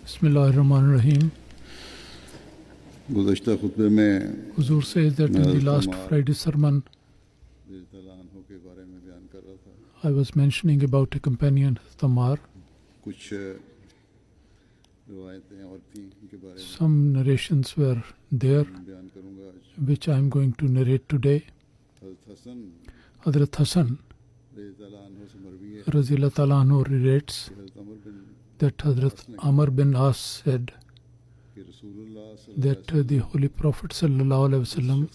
Bismillahirrahmanirrahim. गुज़श्ता खुतबे में Huzur says that in the last Friday sermon, के बारे में बयान कर रहा था। I was mentioning about a companion, Tamar. कुछ रिवायतें और थी इनके बारे में Some narrations were there, बयान करूंगा आज। which I am going to narrate today. Hadhrat Hassan, Razila Ta'ala anhu, relates that Hadhrat Amr bin As said that the Holy Prophet sallallahu alaihi wasallam,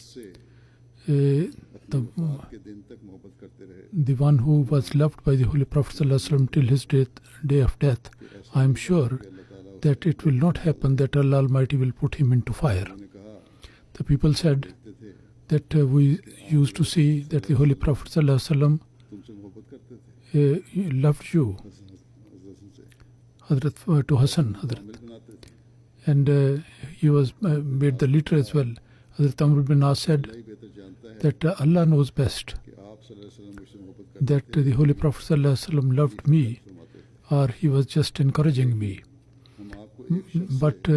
the one who was loved by the Holy Prophet sallallahu alaihi wasallam till his day of death, I am sure that it will not happen that Allah Almighty will put him into fire. The people said that we used to see that the Holy Prophet sallallahu alaihi wasallam loved you, Hadhrat, to Hassan, Hadhrat. And he was made the leader as well. Hadhrat Amr bin As said that Allah knows best that the Holy Prophet sallallahu alaihi wasallam loved me, or he was just encouraging me. But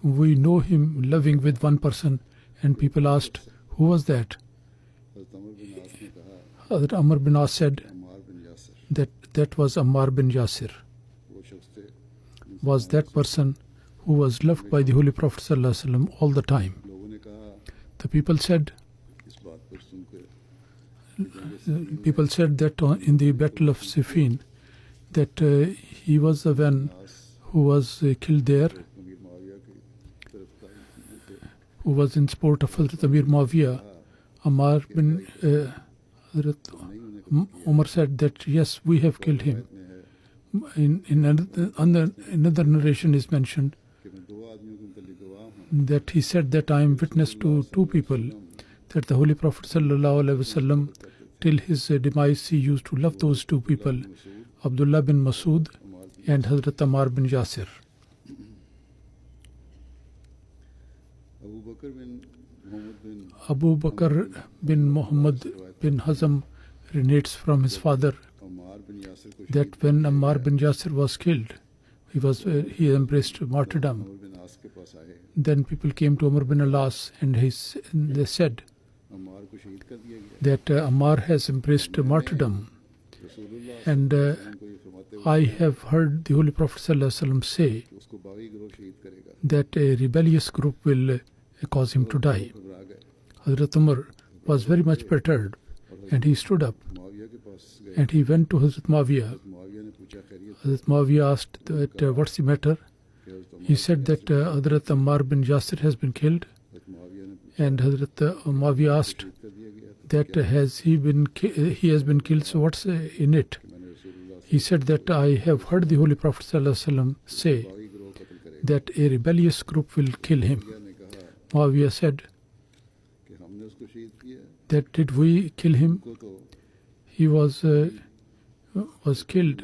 we know him loving with one person, and people asked, who was that? Hadhrat Amr bin As said that was Ammar bin Yasir, was that person who was loved by the Holy Prophet sallallahu alaihi wasallam all the time. The people said that in the Battle of Siffin, that he was the one who was killed there, who was in support of Hazrat Amir Muawiyah. Ammar bin Umar said that yes, we have killed him. In another narration is mentioned that he said that I am witness to two people, that the Holy Prophet sallallahu alaihi wasallam till his demise he used to love those two people, Abdullah bin Masud and Hazrat Ammar bin Yasir. Abu Bakr bin Muhammad bin Hazm relates from his father that when Ammar bin Yasir was killed, he embraced martyrdom. Then people came to Amr bin Al-As and they said that Ammar has embraced martyrdom. And I have heard the Holy Prophet ﷺ say that a rebellious group will cause him to die. Hazrat Umar was very much perturbed, and he stood up and he went to Hazrat Muawiyah. Hazrat Muawiyah asked that, what's the matter? He said that Hazrat Ammar bin Yasir has been killed. And Hazrat Muawiyah asked that he has been killed, so what's in it? He said that I have heard the Holy Prophet ﷺ say that a rebellious group will kill him. Muawiyah said that did we kill him? He was killed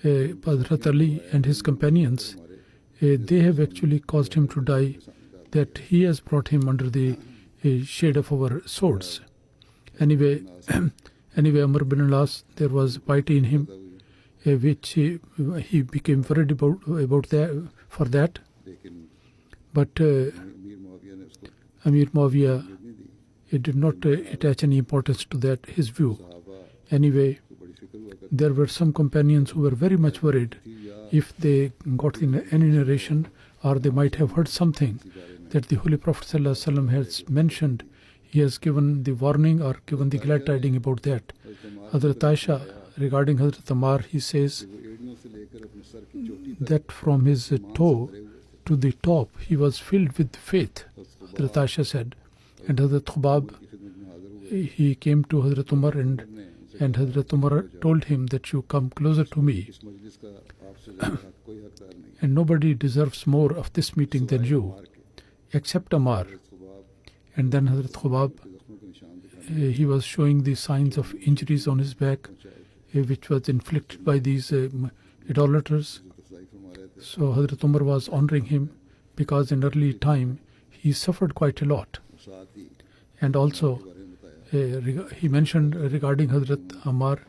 by Hadhrat Ali and his companions. They have actually caused him to die, that he has brought him under the shade of our swords. Anyway, Amr bin Al-As, there was piety in him, which he became worried about for that. But Amir Muawiyah, it did not attach any importance to that, his view. Anyway, there were some companions who were very much worried if they got in any narration, or they might have heard something that the Holy Prophet ﷺ has mentioned. He has given the warning or given the glad tidings about that. Hazrat Aisha, regarding Hazrat Ammar, he says that from his toe to the top, he was filled with faith, Hazrat Aisha said. And Hazrat Khubab, he came to Hazrat Umar and Hazrat Umar told him that you come closer to me. And nobody deserves more of this meeting than you, except Ammar. And then Hazrat Khubab, he was showing the signs of injuries on his back, which was inflicted by these idolaters. So Hazrat Umar was honoring him, because in early time he suffered quite a lot. And also he mentioned regarding Hazrat Ammar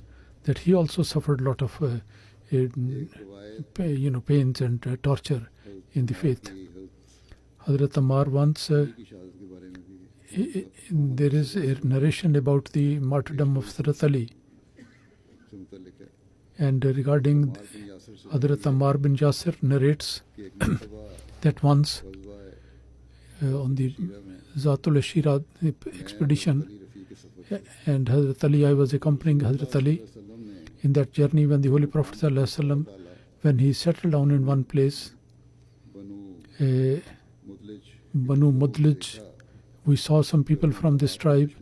that he also suffered a lot of pains and torture in the faith. Hadhrat Ammar once, there is a narration about the martyrdom of Hadhrat Ali, and regarding Hadhrat Ammar bin Yasir narrates that once on the Zatul Ashira expedition, and Hadhrat Ali, I was accompanying Hadhrat Ali in that journey when the Holy Prophet ﷺ, when he settled down in one place, Banu Mudlij, we saw some people from this tribe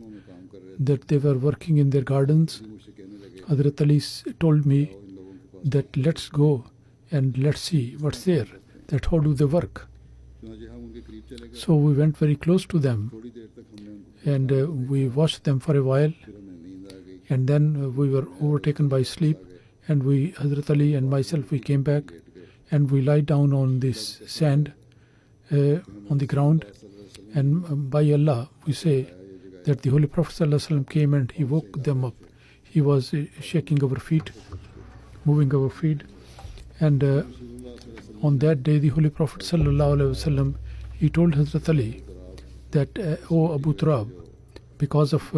that they were working in their gardens. Hadhrat Ali told me that let's go and let's see what's there, that how do they work. So we went very close to them and we watched them for a while, and then we were overtaken by sleep, and Hadhrat Ali and myself, we came back and we lie down on this sand on the ground, and by Allah we say that the Holy Prophet ﷺ came and he woke them up. He was shaking our feet, moving our feet, and on that day the Holy Prophet ﷺ, he told Hadhrat Ali that, O Abu Turab, because of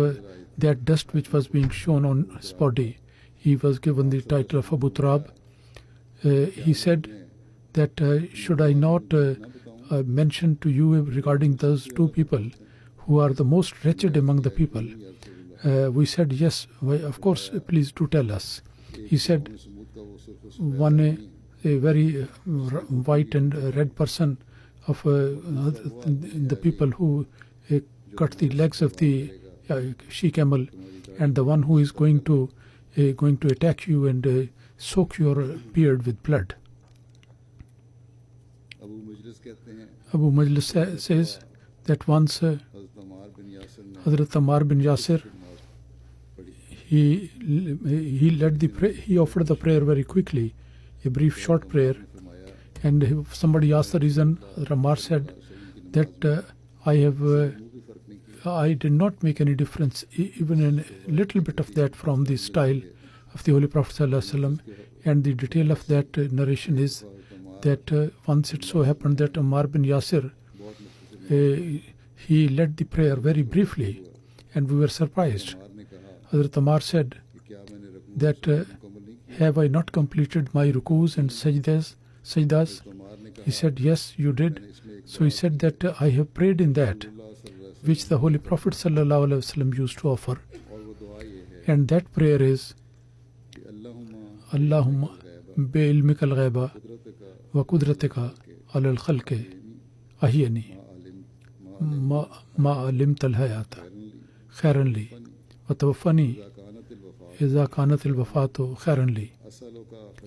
that dust which was being shown on his body, he was given the title of Abu Turab. He said that should I not mention to you regarding those two people who are the most wretched among the people? We said, yes, of course, please do tell us. He said, one a very white and red person of the people who cut the legs of the she-camel, and the one who is going to attack you and soak your beard with blood. Abu Majlis says that once Hadhrat Ammar bin Yasir, he led the he offered the prayer very quickly, a brief short prayer, and somebody asked the reason. Ammar said that I did not make any difference, even a little bit of that, from the style of the Holy Prophet ﷺ. And the detail of that narration is that once it so happened that Ammar bin Yasir, he led the prayer very briefly, and we were surprised. Hadhrat Ammar said that, have I not completed my rukus and sajdas? He said, yes, you did. So he said that I have prayed in that which the Holy Prophet ﷺ used to offer, and that prayer is Allahumma bi'ilmika al-ghaiba wa qudratika ala al-khalqi ahyani ma alimta al-hayata khairan li wa tawaffani idha kanat al-wafatu khairan li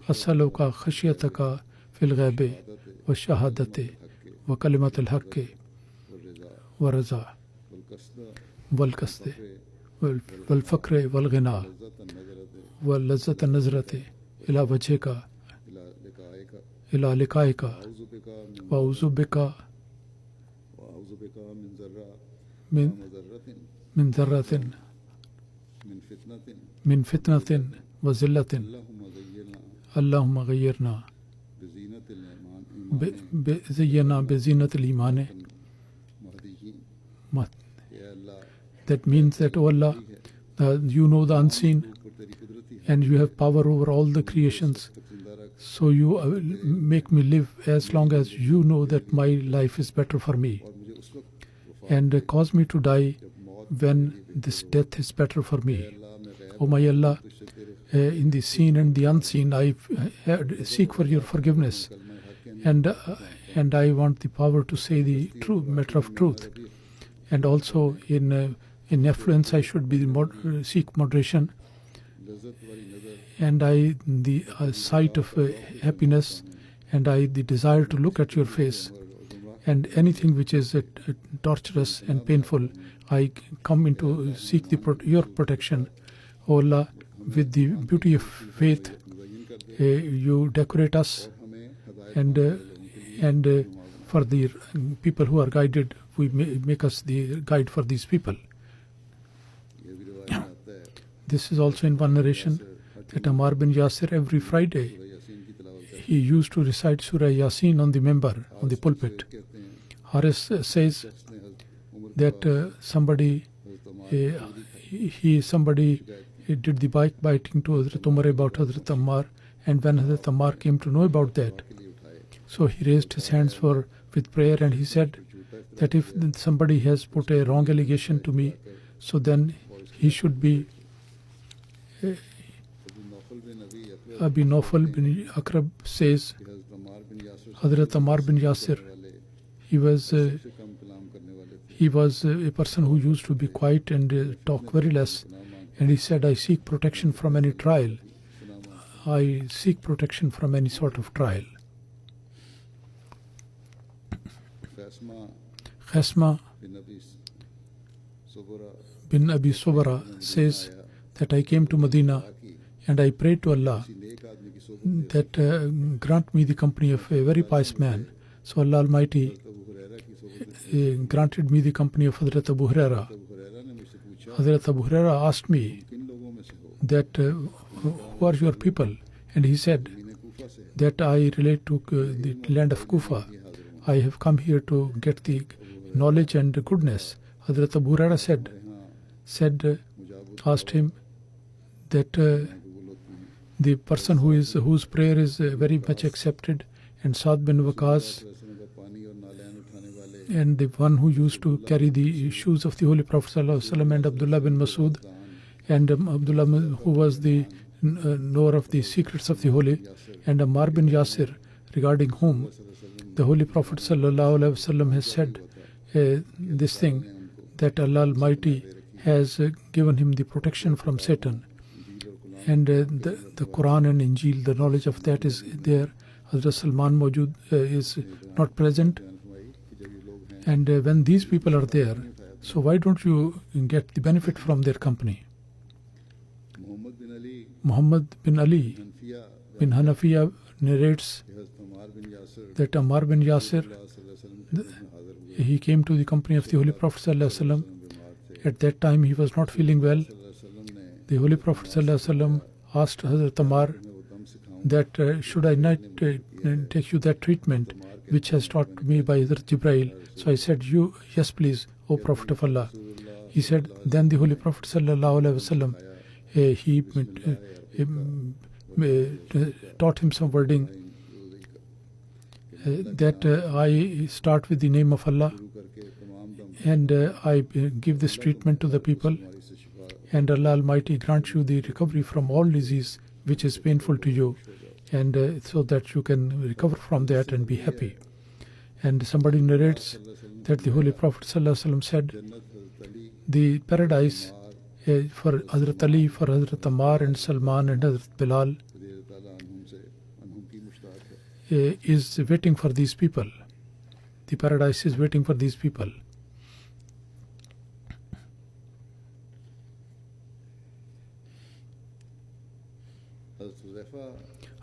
as'aluka khashyataka fil ghaibi wa shahadati wa kalimat al-haqqi wa raza wal qasdi wal fakri wal ghina wal lazzat an-nazrati ila wajhika ila liqaika wa a'udhu bika min dharratin min fitnatin wa zillatin. Allahumma ghayyirna zayyana bi zinatil iman. That means that, oh Allah, you know the unseen and you have power over all the creations. So you make me live as long as you know that my life is better for me, and cause me to die when this death is better for me. Oh my Allah, in the seen and the unseen, I seek for your forgiveness, and I want the power to say the true matter of truth. And also in affluence I should be seek moderation, and the sight of happiness, and the desire to look at your face, and anything which is torturous and painful, I come into seek your protection. O Allah, with the beauty of faith, you decorate us, and for the people who are guided, we make us the guide for these people. This is also in one narration that Ammar bin Yasir every Friday he used to recite Surah Yasin on the member, on the pulpit. Haris says that somebody did the bike biting to Hadhrat Umar about Hadhrat Ammar, and when Hadhrat Ammar came to know about that, so he raised his hands with prayer, and he said that if somebody has put a wrong allegation to me, so then he should be Abi Nawfal bin Akrab says Hadhrat Ammar bin Yasir, he was a person who used to be quiet and talk very less, and he said, I seek protection from any trial. I seek protection from any sort of trial. Khasma bin Abi Sobara says that I came to Medina and I prayed to Allah that grant me the company of a very pious man. So Allah Almighty granted me the company of Hadhrat Abu Huraira. Hadhrat Abu Huraira asked me that who are your people? And he said that I relate to the land of Kufa. I have come here to get the knowledge and goodness. Hadhrat Abu Huraira asked him that the person whose prayer is very much accepted, and Saad bin Waqas, and the one who used to carry the shoes of the Holy Prophet ﷺ, and Abdullah bin Masud, and Abdullah who was the knower of the secrets of the Holy, and Ammar bin Yasir, regarding whom the Holy Prophet ﷺ has said this thing, that Allah Almighty has given him the protection from Satan. And the Quran and Injil, the knowledge of that is there. Hazrat Salman Mawjud is not present. And when these people are there, so why don't you get the benefit from their company? Muhammad bin Ali bin Hanafiya narrates that Ammar bin Yasir, he came to the company of the Holy Prophet ﷺ. At that time he was not feeling well. The Holy Prophet ﷺ asked Hazrat Ammar that should I not take you that treatment which has taught me by Hazrat Jibrail. So I said, yes please, O Prophet of Allah. He said, then the Holy Prophet ﷺ he taught him some wording that I start with the name of Allah, and I give this treatment to the people, and Allah Almighty grant you the recovery from all disease which is painful to you, and so that you can recover from that and be happy. And somebody narrates that the Holy Prophet ﷺ said, the paradise for Hazrat Ali, for Hazrat Ammar and Salman and Hazrat Bilal is waiting for these people. The paradise is waiting for these people.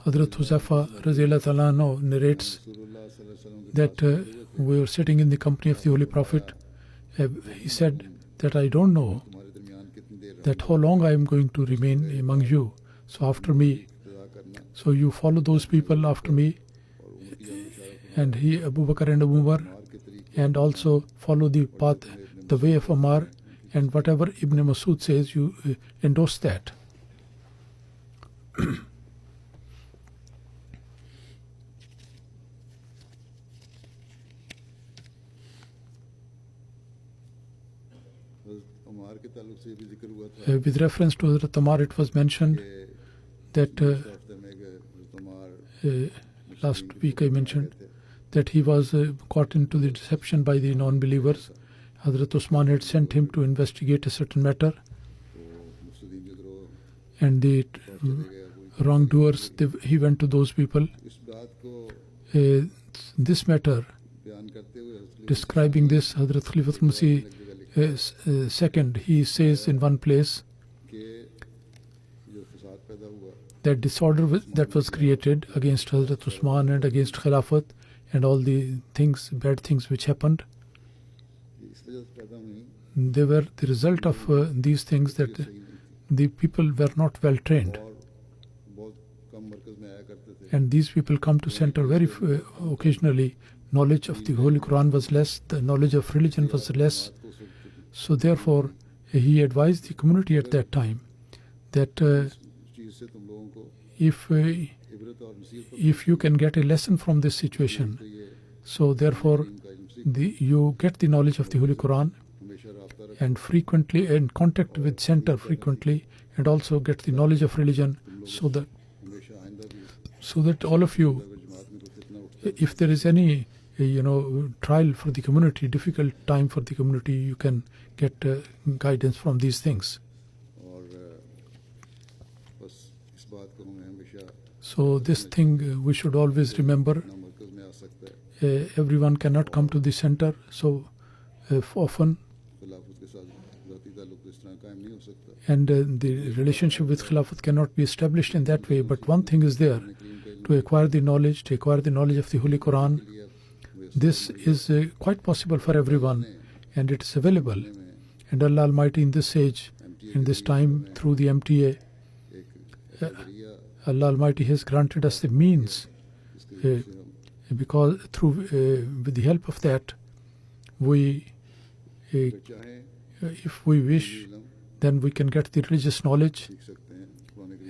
Hadhrat Huzaifa Radhiyallahu Ta'ala anhu narrates that we were sitting in the company of the Holy Prophet. He said that I don't know that how long I am going to remain among you. So after me, so you follow those people after me, and he, Abu Bakr and Abu Umar, and also follow the path, the way of Ammar, and whatever Ibn Masud says, you endorse that. With reference to Hazrat Ammar, it was mentioned that last week I mentioned that he was caught into the deception by the non-believers. Hazrat Usman had sent him to investigate a certain matter, and the wrongdoers, he went to those people. This matter, describing this, Hadhrat Khalifatul Massih second, he says in one place that disorder that was created against Hazrat Usman and against Khilafat and all the things, bad things which happened, they were the result of these things, that the people were not well trained. and these people come to center very occasionally. Knowledge of the Holy Quran was less, the knowledge of religion was less. So therefore, he advised the community at that time that if you can get a lesson from this situation, so therefore you get the knowledge of the Holy Quran and frequently in contact with center frequently, and also get the knowledge of religion, so that all of you, if there is any trial for the community, difficult time for the community, you can get guidance from these things. So this thing we should always remember. Everyone cannot come to the center so often, and the relationship with Khilafat cannot be established in that way. But one thing is there, to acquire the knowledge of the Holy Quran. This is quite possible for everyone, and it is available. And Allah Almighty in this age, in this time, through the MTA, Allah Almighty has granted us the means, because with the help of that, if we wish, then we can get the religious knowledge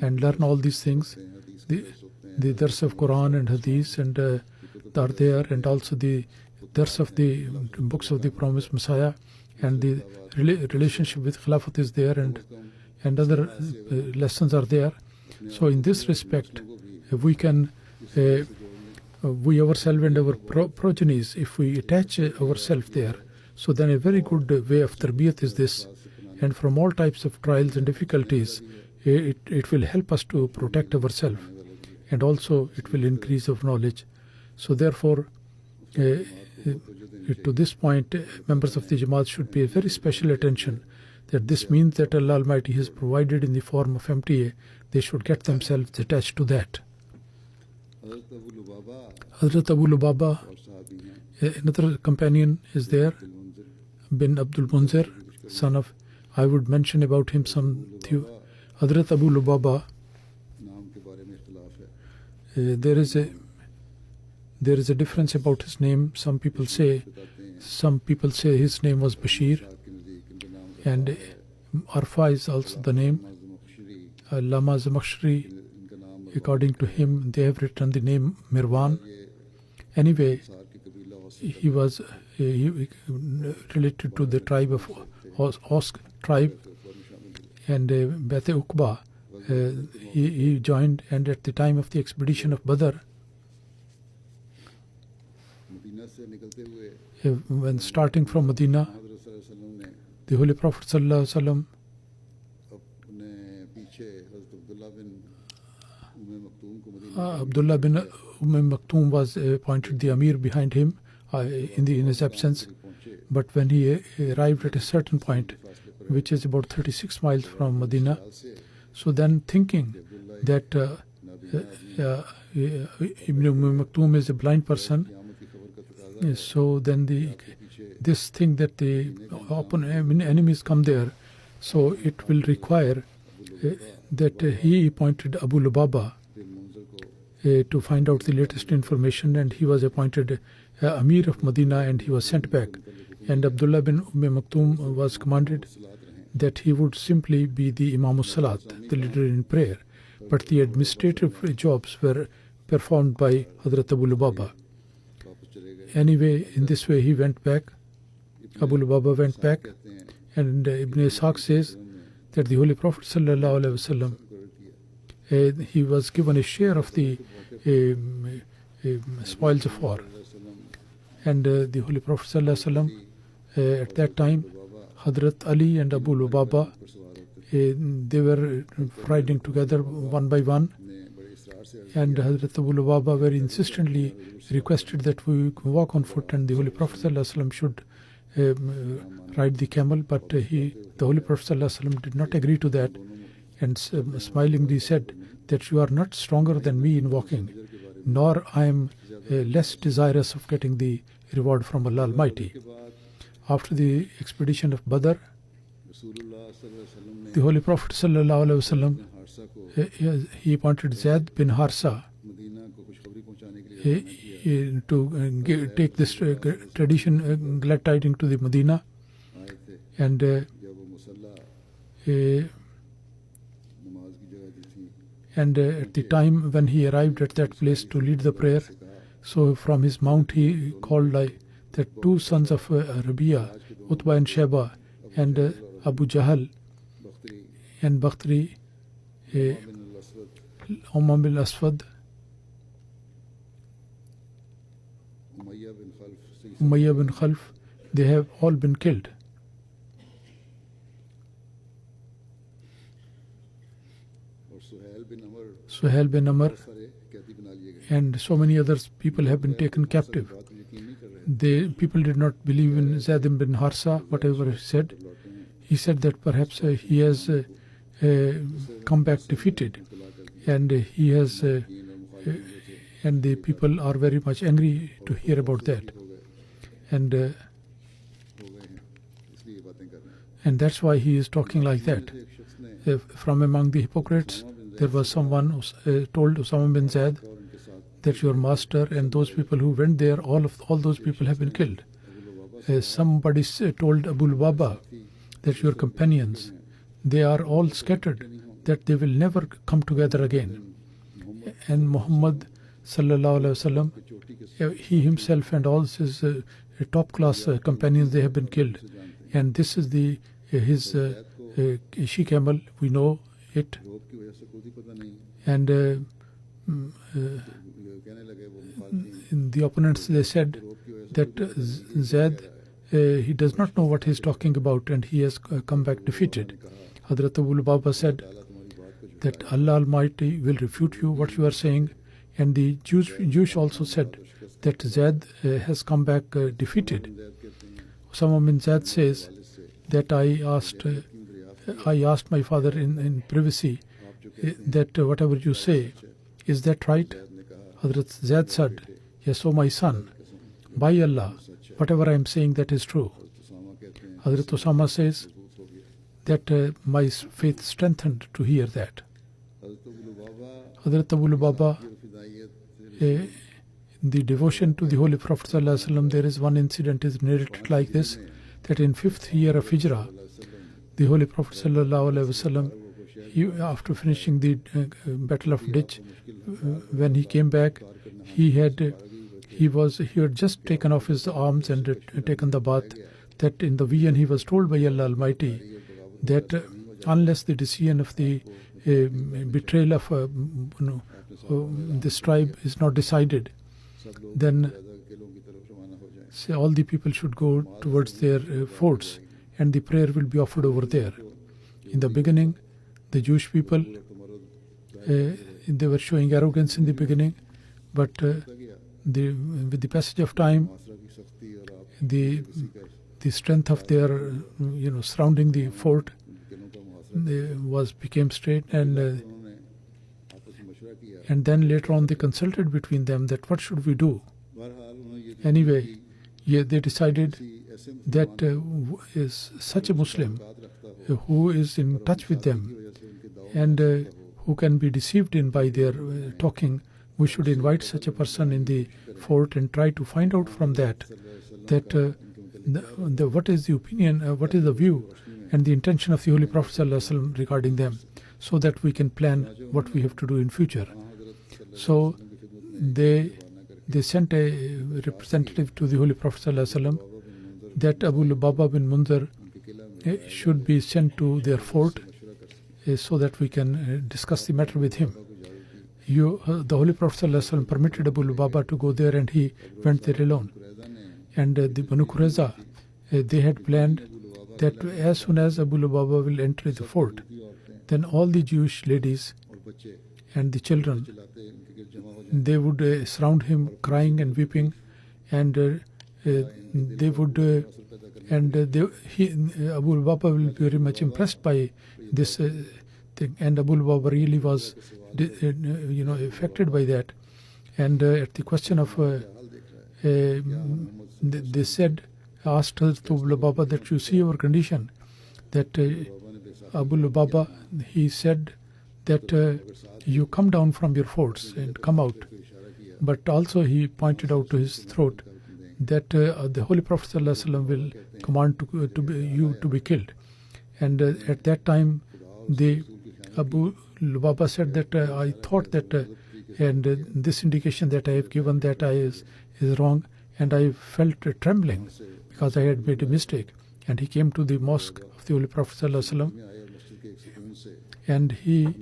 and learn all these things. The dars of Quran and Hadith and are there, and also the dars of the books of the promised Messiah, and the relationship with Khilafat is there, and other lessons are there. So in this respect, we can, we ourselves and our progenies, if we attach ourselves there, so then a very good way of tarbiyat is this. And from all types of trials and difficulties, it will help us to protect ourselves, and also it will increase our knowledge. So therefore, to this point, members of the Jamaat should pay very special attention, that this means that Allah Almighty has provided in the form of MTA, they should get themselves attached to that. Hadhrat Abu Lubaba, another companion is there, bin Abdul Munzir, son of, I would mention about him some. Hadhrat Abu Lubaba, there is a difference about his name. Some people say his name was Bashir, and Arfa is also the name. Lama Zamakhshari, according to him, they have written the name Mirwan. Anyway, he was related to the tribe of Osk tribe, and Baitul Uqba he joined, and at the time of the expedition of Badr, when starting from Medina, the Holy Prophet ﷺ, Abdullah bin Maktoum was appointed the Amir behind him in his absence. But when he arrived at a certain point, which is about 36 miles from Medina, so then thinking that Ibn Maktoum is a blind person, so then this thing that the enemies come there, so it will require that he appointed Abu Lubaba to find out the latest information, and he was appointed Amir of Medina, and he was sent back. And Abdullah bin Maktoum was commanded that he would simply be the Imam al-Salat, the leader in prayer, but the administrative jobs were performed by Hadhrat Abu Lubaba. Anyway, in this way he went back, Abu Lubaba went back, and Ibn Ishaq says that the Holy Prophet ﷺ, he was given a share of the spoils of war. And the Holy Prophet ﷺ, at that time, Hadhrat Ali and Abu Lubaba, they were riding together one by one, and Hadhrat Abu Lubaba very insistently requested that we walk on foot, and the Holy Prophet ﷺ should ride the camel, but the Holy Prophet ﷺ did not agree to that, and smilingly said that you are not stronger than me in walking, nor I am less desirous of getting the reward from Allah Almighty. After the expedition of Badr, the Holy Prophet ﷺ, he appointed Zaid bin Harsa take this tradition, glad tiding to the Medina. आए थे And जब वो मुसल्ला नमाज की जगह जो थी at the time when he arrived at that place to lead the prayer, so from his mount he called like the two sons of Rabia, Utbah and Sheba, and Abu Jahal बख्तरी and Bakhtri, bin अल-असवद Umar bin Aswad, Umayya बिन खल्फ से Umayyah bin Khalf, they have all been killed. और सुहेल बिन अमर Suhail bin Amr सारे कैदी बना लिए गए and so many other people have been taken captive. बात यकीन नहीं कर रहे The people did not believe in Zaid bin Harsa, whatever he said. लौटे हैं He said that perhaps he has come back defeated, and he has, and the people are very much angry to hear about that, हो गए and हो गए हैं इसलिए ये बातें कर रहे हैं and that's why he is talking like that. एक शख्स ने From among the hypocrites, there was someone who told Usama bin Zaid और उनके साथ that your master and those people who went there, all those people have been killed. Somebody told Abu Lubaba that your companions, they are all scattered, that they will never come together again. And Muhammad sallallahu alaihi wasallam, he himself and all his top class companions, they have been killed. And this is his she camel, we know it. रोब की वजह से खुद ही पता नहीं And कहने लगे वो मुखालफी the opponents, they said रोब की वजह से that Zaid, he does not know what he is talking about, and he has come back defeated. Hadhrat Abu Baba said अल्लाह तुम्हारी बात को that Allah Almighty will refute you what you are saying, and the Jewish also said that Zaid has come back defeated. Zaid कहते हैं Usama bin Zaid says से that I asked my father in privacy that whatever you say, is that right? ने कहा Hadhrat Zaid said, yes, O my son, by Allah, whatever I am saying, that is true. Usama कहते हैं Hadhrat Usama says मजबूत हो गया that my faith strengthened to hear that. हज़रत Abu लुबाबा Hadhrat Abu Lubaba, की फिदायत the devotion to the Holy Prophet ﷺ, there is one incident is narrated like this, that in 5th year of Hijrah, the Holy Prophet ﷺ, after finishing the Battle of Ditch, when he came back, he had just taken off his arms and taken the bath. That in the vision he was told by Allah Almighty that unless the decision of the betrayal of this tribe is not decided, then all the people should go towards their forts, and the prayer will be offered over there. In the beginning, the Jewish people, they were showing arrogance in the beginning, but with the passage of time, the strength of their surrounding the fort became straight, and then later on they consulted between them that what should we do. Anyway, they decided that is such a Muslim who is in touch with them and who can be deceived in by their talking, we should invite such a person in the fort and try to find out from that what is the opinion, what is the view and the intention of the Holy Prophet ﷺ regarding them, so that we can plan what we have to do in future. So they sent a representative to the Holy Prophet ﷺ that Abu Lubaba bin Munzir should be sent to their fort so that we can discuss the matter with him. The Holy Prophet ﷺ permitted Abu Lubaba to go there, and he went there alone. And the Banu Qurayza, they had planned that as soon as Abu Lubaba will enter the fort, then all the Jewish ladies and the children, they would surround him crying and weeping, and they would Abu Lubaba will be very much impressed by this thing, and Abu Lubaba really was affected by that. And at the question of they asked Abu Lubaba that you see our condition, that Abu Lubaba, he said that you come down from your forts and come out. But also he pointed out to his throat that the Holy Prophet ﷺ will command you to be killed. And at that time, the Abu Lubaba said that I thought that this indication that I have given that is wrong, and I felt trembling because I had made a mistake. And he came to the mosque of the Holy Prophet ﷺ, and he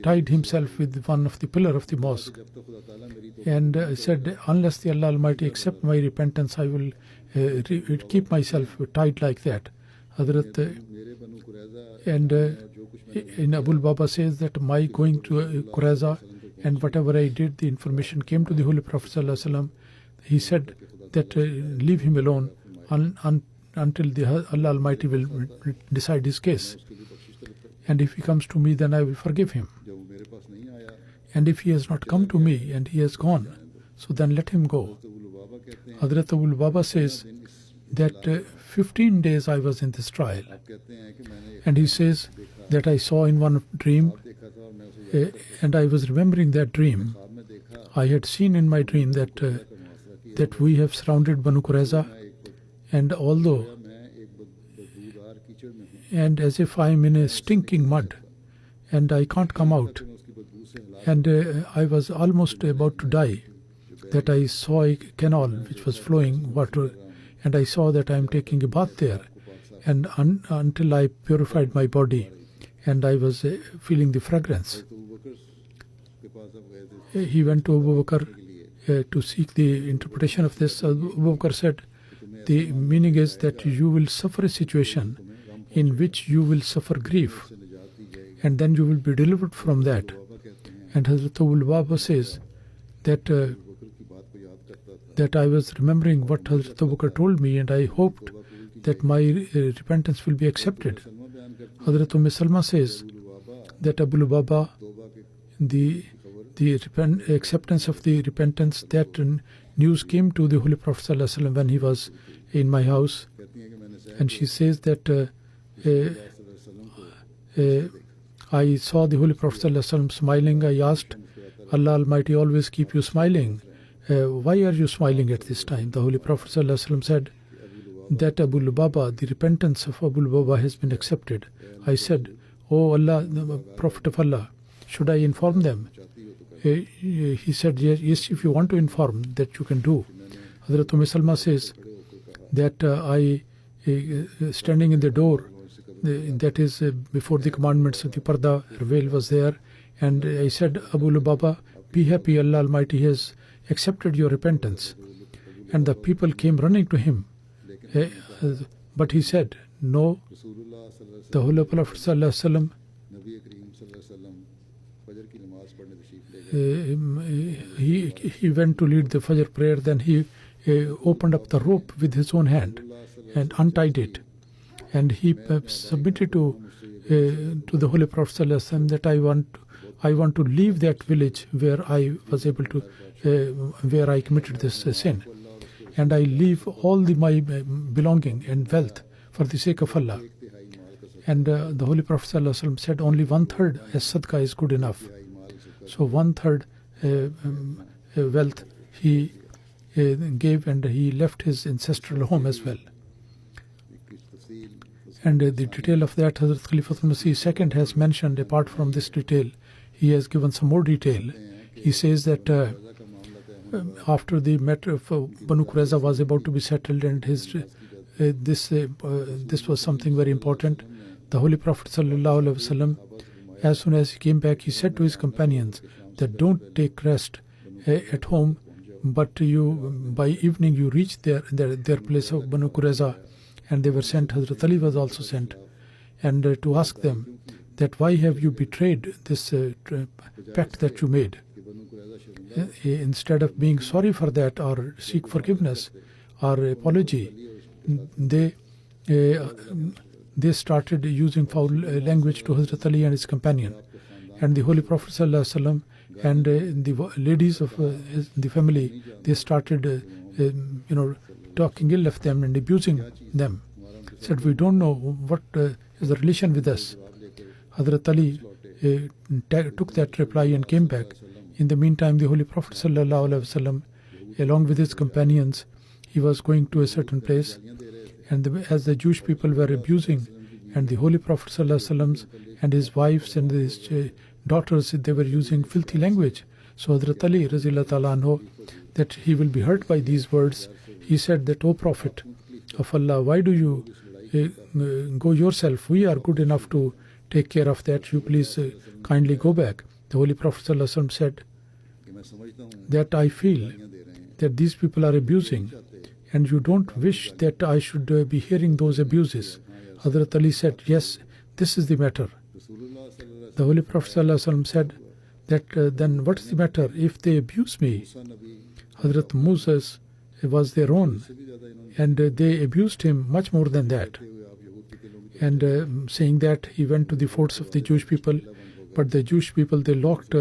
tied himself with one of the pillar of the mosque and said, unless the Allah Almighty accept my repentance, I will keep myself tied like that. Hadhrat, and in Abu Baba says that my going to Qurayza and whatever I did, the information came to the Holy Prophet ﷺ. He said that leave him alone until the Allah Almighty will decide his case. And if he comes to me, then I will forgive him. And if he has not come to me and he has gone, so then let him go. Hadhrat Abu Baba says that 15 days I was in this trial. And he says that I saw in one dream, and I was remembering that dream. I had seen in my dream that we have surrounded Banu Qurayza, and and as if I am in a stinking mud, and I can't come out. And I was almost about to die, that I saw a canal which was flowing water, and I saw that I am taking a bath there, and until I purified my body, and I was feeling the fragrance. He went to Abu Bakr to seek the interpretation of this. Abu Bakr said, the meaning is that you will suffer a situation in which you will suffer grief, and then you will be delivered from that. And Hadhrat Abu Baba says that I was remembering what Hadhrat Abu Bakr told me, and I hoped that my repentance will be accepted. Hadhrat Salma says that Abu Baba, the acceptance of the repentance, that news came to the Holy Prophet ﷺ when he was in my house. And she says that I saw the Holy Prophet ﷺ smiling. I asked, Allah Almighty always keep you smiling. Why are you smiling at this time? The Holy Prophet ﷺ said that Abu Lubaba, the repentance of Abu Lubaba has been accepted. I said, Oh Allah, the Prophet of Allah, should I inform them? He said, yes, if you want to inform, that you can do. Hadhrat Salma says that I, standing in the door, that is before the commandments of the Parda, veil was there, and I said, Abu Lubaba, be happy, Allah Almighty has accepted your repentance. And the people came running to him. But he said, no, the Holy Prophet ﷺ, he went to lead the Fajr prayer, then he opened up the rope with his own hand and untied it. And he submitted to the Holy Prophet ﷺ that I want to leave that village where I was able to, where I committed this sin. And I leave all my belonging and wealth for the sake of Allah. And the Holy Prophet ﷺ said only 1/3 as sadaqah is good enough. So 1/3 wealth he gave, and he left his ancestral home as well. And the detail of that, Hadhrat Khalifatul Massih II has mentioned. Apart from this detail, he has given some more detail. He says that after the matter of Banu Qurayza was about to be settled, and this was something very important. The Holy Prophet ﷺ, as soon as he came back, he said to his companions that don't take rest at home, but by evening you reach their place of Banu Qurayza. And they were sent. Hadhrat Ali was also sent, and to ask them that why have you betrayed this pact that you made? Instead of being sorry for that or seek forgiveness or apology, they started using foul language to Hadhrat Ali and his companion. And the Holy Prophet ﷺ and the ladies of the family, they started talking ill of them and abusing them. Said, we don't know what is the relation with us. Hadhrat Ali took that reply and came back. In the meantime, the Holy Prophet ﷺ, along with his companions, he was going to a certain place, and as the Jewish people were abusing, and the Holy Prophet ﷺ and his wives and his daughters, they were using filthy language. So Hadhrat Ali Radhiyallahu Ta'ala anhu, that he will be hurt by these words, he said that, O Prophet of Allah, why do you go yourself? We are good enough to take care of that. You please kindly go back. The Holy Prophet ﷺ said that I feel that these people are abusing, and you don't wish that I should be hearing those abuses. Hadhrat Ali said, yes, this is the matter. The Holy Prophet ﷺ said that then what is the matter if they abuse me? Hadhrat Moses was their own, and they abused him much more than that. And saying that, he went to the forts of the Jewish people, but the Jewish people, they locked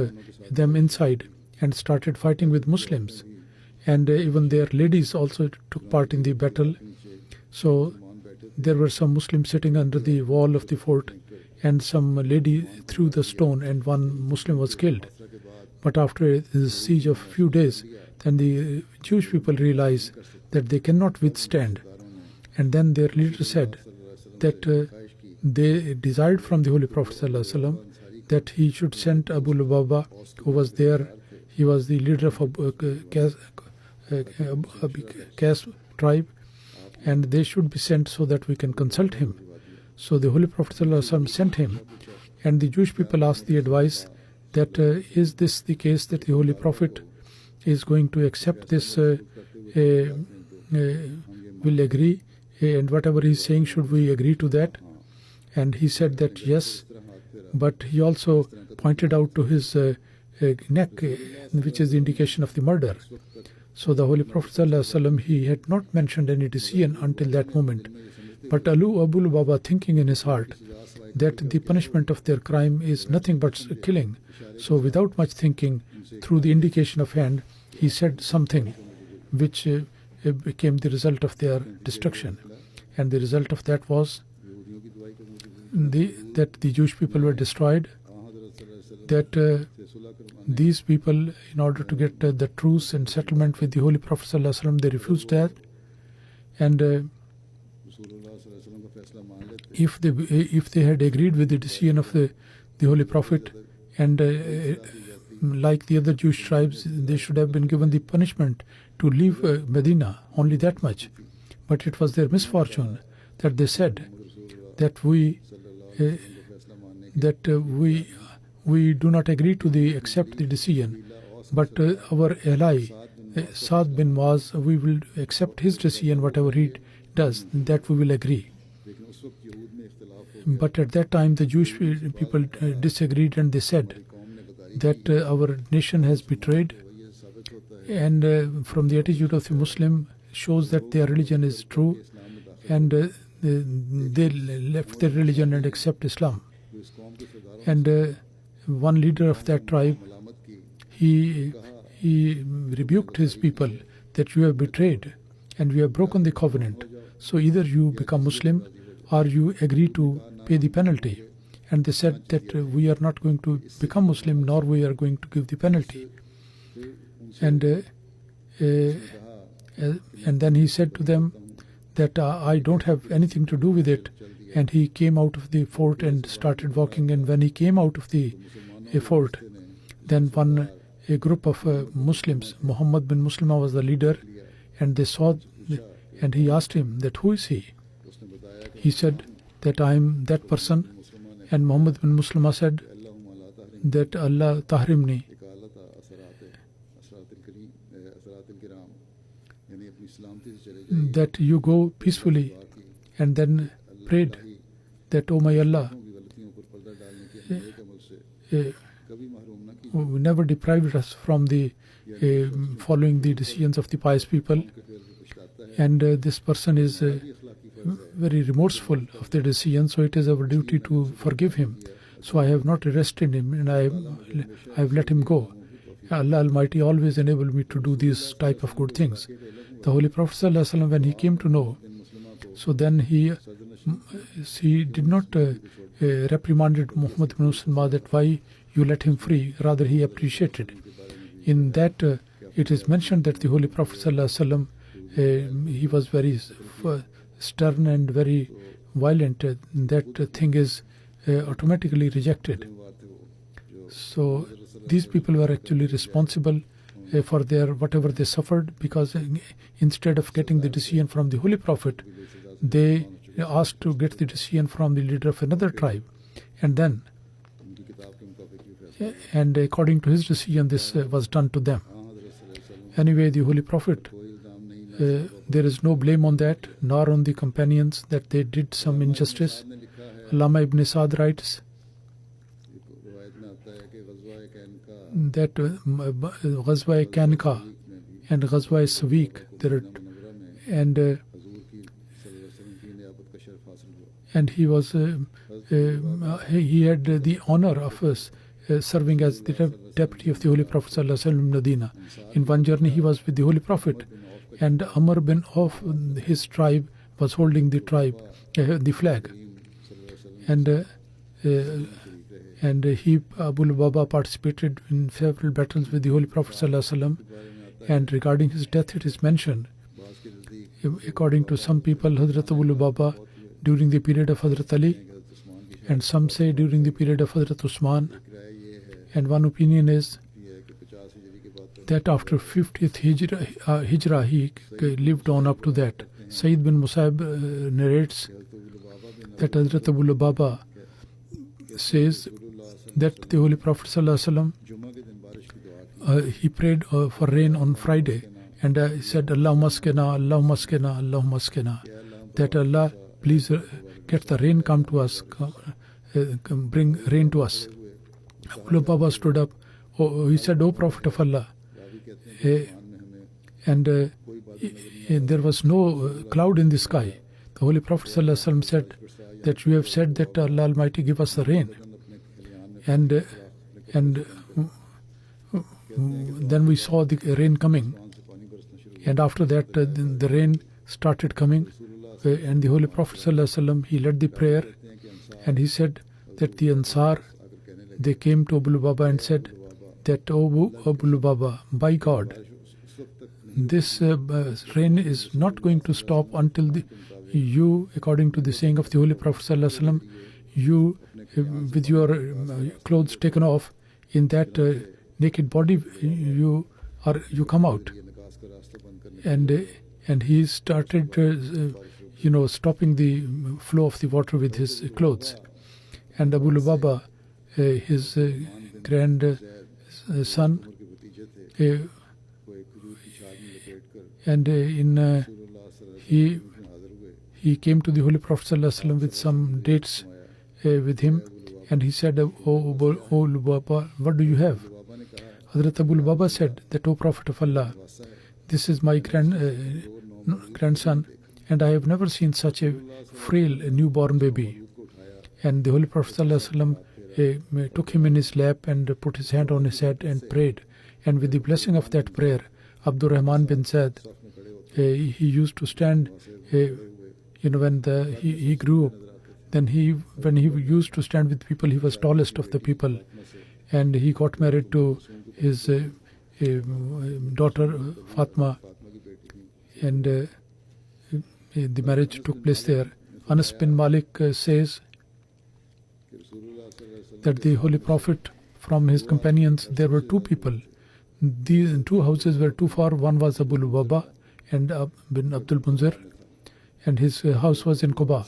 them inside and started fighting with Muslims. And even their ladies also took part in the battle. So there were some Muslims sitting under the wall of the fort, and some lady threw the stone, and one Muslim was killed. But after the siege of a few days, then the Jewish people realized that they cannot withstand. And then their leader said that they desired from the Holy Prophet ﷺ that he should send Abu Lubaba, who was there. He was the leader of Qas tribe, and they should be sent so that we can consult him. So the Holy Prophet ﷺ sent him, and the Jewish people asked the advice that is this the case that the Holy Prophet is going to accept this, will agree, and whatever he is saying, should we agree to that? And he said that yes, but he also pointed out to his neck, which is the indication of the murder. So the Holy Prophet ﷺ, he had not mentioned any decision until that moment. But Abu Lubaba, thinking in his heart that the punishment of their crime is nothing but killing, so without much thinking, through the indication of hand, he said something which became the result of their destruction. And the result of that was that the Jewish people were destroyed, that these people, in order to get the truce and settlement with the Holy Prophet ﷺ, they refused that. And if they had agreed with the decision of the Holy Prophet, and like the other Jewish tribes, they should have been given the punishment to leave Medina, only that much. But it was their misfortune that they said that we do not agree to accept the decision, but our ally Saad bin Muaz, we will accept his decision, whatever he does, that we will agree. But at that time the Jewish people disagreed, and they said that our nation has betrayed, and from the attitude of the Muslim shows that their religion is true, and they left their religion and accept Islam. And one leader of that tribe, he rebuked his people that you have betrayed and you have broken the covenant. So either you become Muslim or you agree to pay the penalty. And they said that we are not going to become Muslim, nor we are going to give the penalty. And then he said to them that I don't have anything to do with it. And he came out of the fort and started walking. And when he came out of the fort, then a group of Muslims, Muhammad bin Muslima was the leader, and they saw, and he asked him that who is he? He said that I am that person. And Muhammad bin Muslima said that Allah tahrimni, that you go peacefully, and then prayed that, oh my Allah, never deprived us from the following the decisions of the pious people. And this person is very remorseful of the decision, so it is our duty to forgive him. So I have not arrested him, and I have let him go. Allah Almighty always enabled me to do these type of good things. The Holy Prophet ﷺ, when he came to know, so then he did not reprimanded Muhammad bin Muslima that why you let him free. Rather, he appreciated. In that, it is mentioned that the Holy Prophet ﷺ, he was very stern and very violent. That thing is automatically rejected. So these people were actually responsible for their whatever they suffered, because instead of getting the decision from the Holy Prophet, they asked to get the decision from the leader of another tribe, and then according to his decision this was done to them. Anyway, the Holy Prophet, there is no blame on that, nor on the companions that they did some injustice. Allama ibn Sa'd writes that Ghazwa Kanka and Ghazwa Sawiq, and he was he had the honor of serving as the deputy of the Holy Prophet ﷺ in Medina. In one journey he was with the Holy Prophet, and Amr bin of his tribe was holding the flag, and he, Abu Lubaba, participated in several battles with the Holy Prophet ﷺ. And regarding his death, it is mentioned, according to some people, Hadhrat Abu Lubaba during the period of Hadhrat Ali, and some say during the period of Hadhrat Usman. And one opinion is that after 50th Hijrah he lived on up to that. Sayyid bin Musab narrates that Hadhrat Abu Lubaba says that the Holy Prophet ﷺ, he prayed for rain on Friday, and he said, Allahumma askina, Allahumma askina, Allahumma askina, that Allah, please get the rain, come to us, bring rain to us. Abu Lubaba stood up, he said, O Prophet of Allah, and there was no cloud in the sky. The Holy Prophet ﷺ said that you have said that Allah Almighty give us the rain, and then we saw the rain coming, and after that the rain started coming, and the Holy Prophet ﷺ, he led the prayer, and he said that the Ansar, they came to Abu Lubaba and said that, O Abu Lubaba, by God, this rain is not going to stop until you, according to the saying of the Holy Prophet ﷺ, you with your clothes taken off, in that naked body you come out. And he started stopping the flow of the water with his clothes. And Abu Lubaba, his grandson, he came to the Holy Prophet ﷺ with some dates with him, and he said, O Lubaba, what do you have? Hadhrat Abu Lubaba said that, O Prophet of Allah, this is my grandson, and I have never seen such a frail newborn baby. And the Holy Prophet ﷺ took him in his lap and put his hand on his head and prayed. And with the blessing of that prayer, Abdul Rahman bin Zaid, he used to stand, when he grew up, then when he used to stand with people, he was tallest of the people. And he got married to his daughter Fatma, and the marriage took place there. Anas bin Malik says that the Holy Prophet, from his companions, there were two people. These two houses were too far. One was Abu Lubaba and bin Abdul Munzir, and his house was in Quba.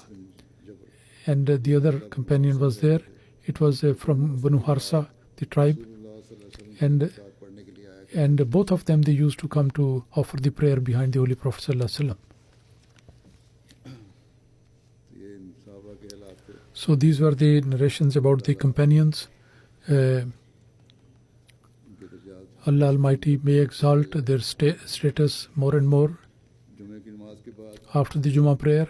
And the other companion was there. It was from Banu Harsa, the tribe. And both of them, they used to come to offer the prayer behind the Holy Prophet ﷺ. So these were the narrations about the companions. Allah Almighty may exalt their status more and more. After the Jummah prayer,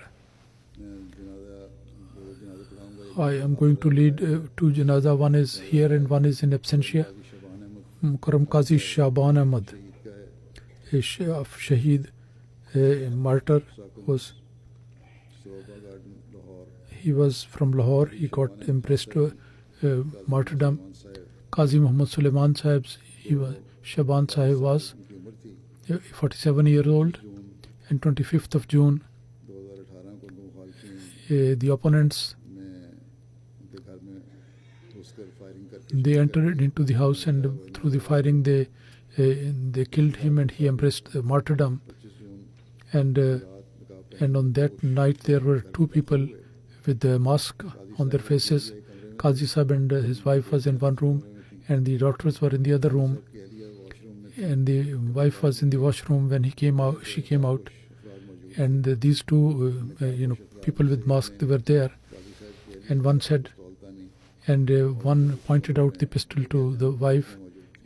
I am going to lead two janazah. One is here and one is in absentia. Mukarram Qazi Shaban Ahmad, a Shaheed, a martyr, he was from Lahore. He got impressed to martyrdom. Qazi Muhammad Sulaiman Sahib, Shaban Sahib was 47 years old. And 25th of June, the opponents, they entered into the house, and through the firing they killed him, and he embraced martyrdom. And on that night there were two people with the mask on their faces. Qazi Sahib and his wife was in one room, and the daughters were in the other room, and the wife was in the washroom. When she came out, and these two people with masks, they were there, and one said, and one pointed out the pistol to the wife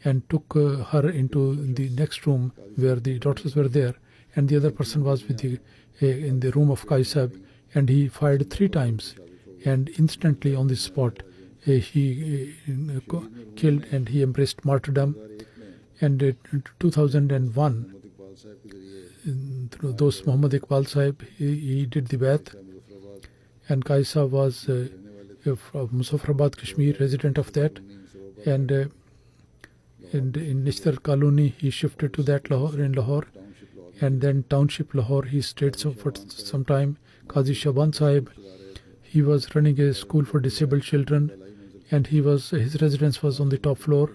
and took her into the next room where the daughters were there, and the other person was with in the room of Qazi Sahib, and he fired 3 times, and instantly on the spot he killed, and he embraced martyrdom. And in 2001, through those Muhammad Iqbal Sahib, he did the Bai'at, and Qazi Sahib was from Muzaffarabad, Kashmir, resident of that, and in Nishtar Colony he shifted to that in Lahore, and then Township Lahore he stayed for some time. Qazi Shaban Sahib, he was running a school for disabled children, and his residence was on the top floor,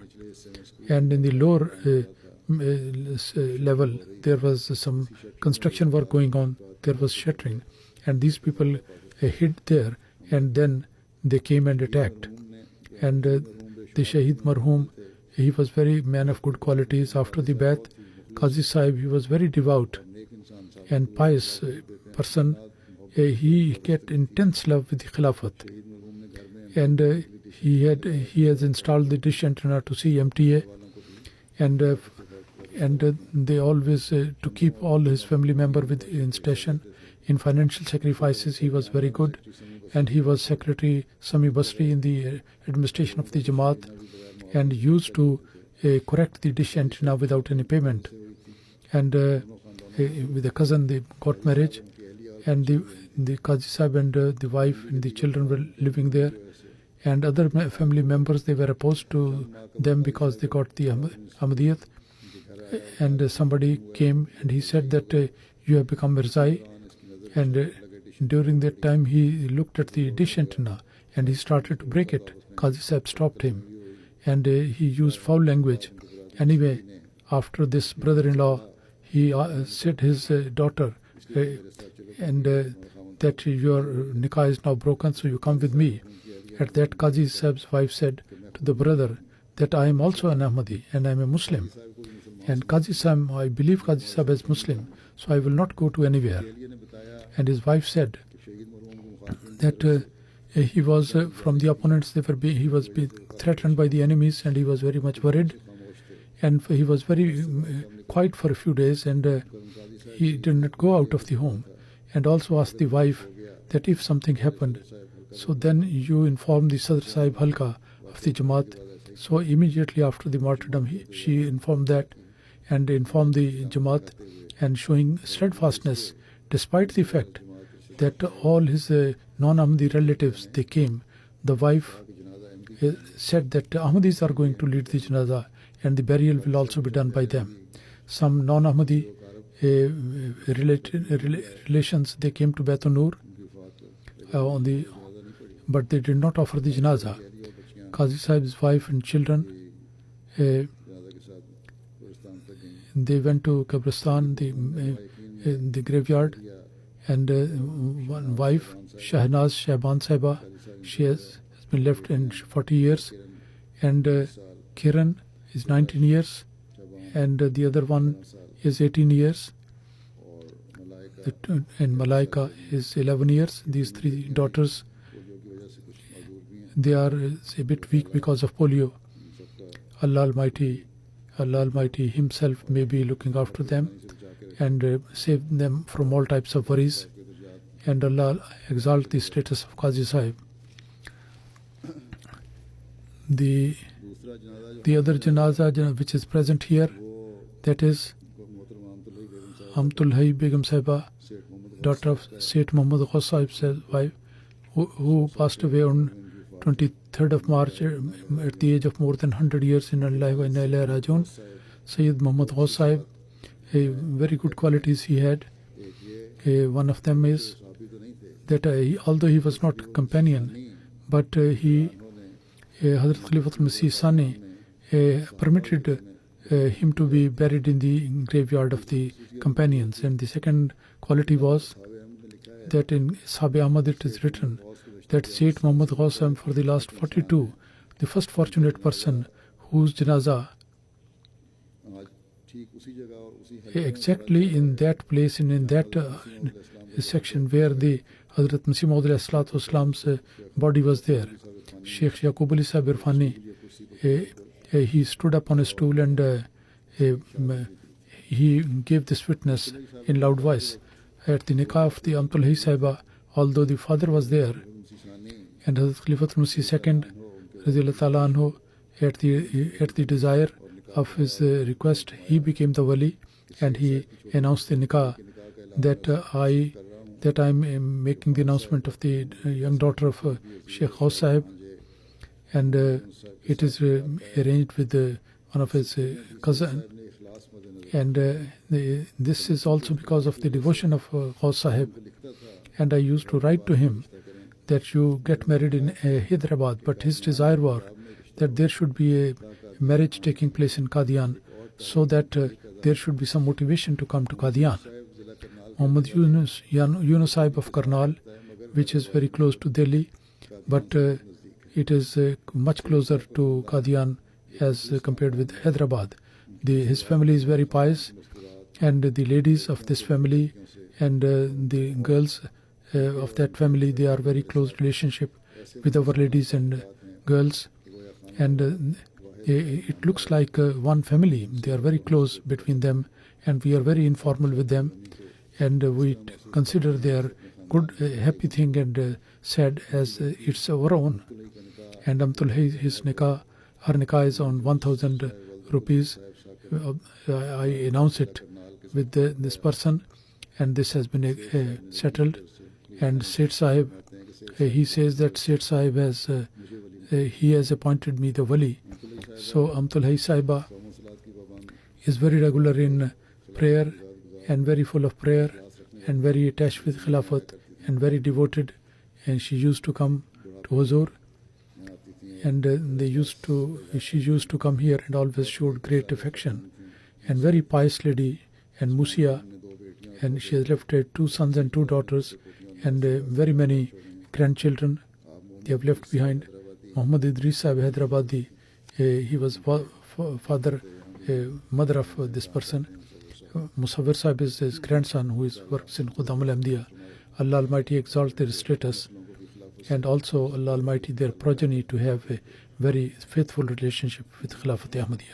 and in the lower level there was some construction work going on. There was shattering, and these people hid there, and then they came and attacked. And the Shaheed Marhum, he was very man of good qualities. After the Bai'at, Qazi Sahib, he was very devout and pious person. He get intense love with the Khilafat, and he has installed the dish antenna to see MTA, and they always to keep all his family member in station. In financial sacrifices he was very good, and he was Secretary Sami Basri in the administration of the Jamaat, and used to correct the dish antenna without any payment. And with a cousin they got marriage, and the Qazi Sahib and the wife and the children were living there, and other family members, they were opposed to them because they got the Ahmadiyya. And somebody came and he said that you have become Mirza, and during that time he looked at the dish antenna and he started to break it. Qazi Sahib stopped him, and he used foul language. Anyway, after this brother-in-law, he said his daughter and that your nikah is now broken, so you come with me. At that, Qazi Sahib's wife said to the brother that I am also an Ahmadi and I am a Muslim, and Qazi Sahib, I believe Qazi Sahib as Muslim, so I will not go to anywhere. And his wife said that he was from the opponents. He was being threatened by the enemies, and he was very much worried, and he was very quiet for a few days, and he did not go out of the home, and also asked the wife that if something happened, so then you inform the Sadr Sahib Halka of the Jamaat. So immediately after the martyrdom, she informed that and informed the Jamaat, and showing steadfastness despite the fact that all his non-Ahmadi relatives, they came. The wife said that Ahmadis are going to lead the janazah, and the burial will also be done by them. Some non-Ahmadi relations, they came to Baitul but they did not offer the janazah. Qazi Sahib's wife and children, they went to Qabristan, the graveyard, and one wife, Shahnaz Shahban Sahiba, she has been left in 40 years, and Kiran is 19 years, and the other one is 18 years, and Malaika is 11 years. These 3 daughters, they are a bit weak because of polio. Allah Almighty himself may be looking after them and save them from all types of worries, and Allah exalt the status of Qazi Sahib. The other janaza which is present here, that is Amtul Hai Begum Sahiba, daughter of Seth Muhammad Ghaus Sahib's wife, who passed away on 23rd of March at the age of more than 100 years in Allah wa inna ilaihi rajiun. Sayyid Muhammad Ghaus Sahib, very good qualities he had. One of them is that although he was not companion, but Hadhrat Khalifatul Massih Sani permitted him to be buried in the graveyard of the companions. And the second quality was that in Ashab Ahmad it is written that Sayyid Muhammad Ghaus Sahib for the last 42, the first fortunate person whose janazah exactly in that place and in that section where the Hadhrat Masih Maud Islam's body was there. Sheikh Yaqub Ali Sahib Irfani, he stood up on a stool and he gave this witness in loud voice at the nikah of the Amtul Hai Sahiba, although the father was there, and Hadhrat Khalifatul Masih II Radiyallahu Ta'ala Anhu, at the desire of his request, he became the wali, and he announced the nikah that I'm making the announcement of the young daughter of Sheikh Ghaus Sahib, and it is arranged with one of his cousin, and this is also because of the devotion of Ghaus Sahib. And I used to write to him that you get married in Hyderabad, but his desire was that there should be a marriage taking place in Qadian, so that there should be some motivation to come to Qadian. Muhammad Yunus Sahib of Karnal, which is very close to Delhi, but it is much closer to Qadian as compared with Hyderabad. His family is very pious, and the ladies of this family and the girls of that family, they are very close relationship with our ladies and girls, and it looks like one family. They are very close between them, and we are very informal with them, and we consider their good, happy thing and sad as it's our own. And Amtul Hai, his nikah, her nikah is on 1,000 rupees. I announce it with this person, and this has been settled. And Seth Sahib, he says that Seth Sahib he has appointed me the wali. So Amtul Hai Sahiba is very regular in prayer and very full of prayer and very attached with Khilafat and very devoted, and she used to come to Huzur, and she used to come here and always showed great affection, and very pious lady and Musia, and she has left 2 sons and 2 daughters and very many grandchildren they have left behind. Muhammad Idris Sahib Hyderabadi, he was father, mother of this person. Musawwir Sahib is his grandson, who works in Qudam al-Ahmadiyya. Allah Almighty exalt their status, and also Allah Almighty their progeny to have a very faithful relationship with Khilafat Ahmadiyya.